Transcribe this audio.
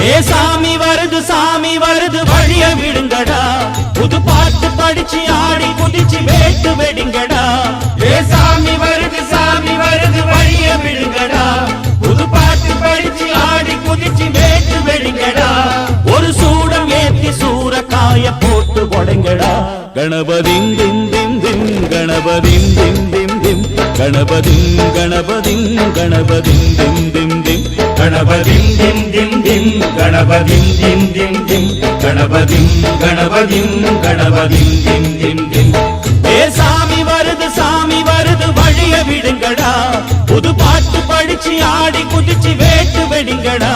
ஏ சாமி வருது வழிய விடுங்கடா புது பாட்டு படிச்சு ஆடி குதிச்சு வேட்டு வெடிங்கடா ஏ சாமி வருது வழிய விடுங்கடா புது பாட்டு படிச்சு ஆடி குதிச்சு வேட்டு வெடிங்கடா ஒரு சூடம் ஏத்தி சூரக்காய போட்டு உடைங்கடா கணபதிம் திம் திம் திம் கணபதிம் திம் திம் திம் கணபதிம் கணபதிம் கணபதிம் திம் திம் திம் கணபதிம் திம் திம் திம் கணபதிம் திம் திம் திம் கணபதிம் கணபதிம் கணபதிம் திம் திம் திம் ஏ சாமி வருது வழிய விடுங்கடா புது பாட்டு படிச்சு ஆடி குதிச்சு வேட்டு வெடிங்கடா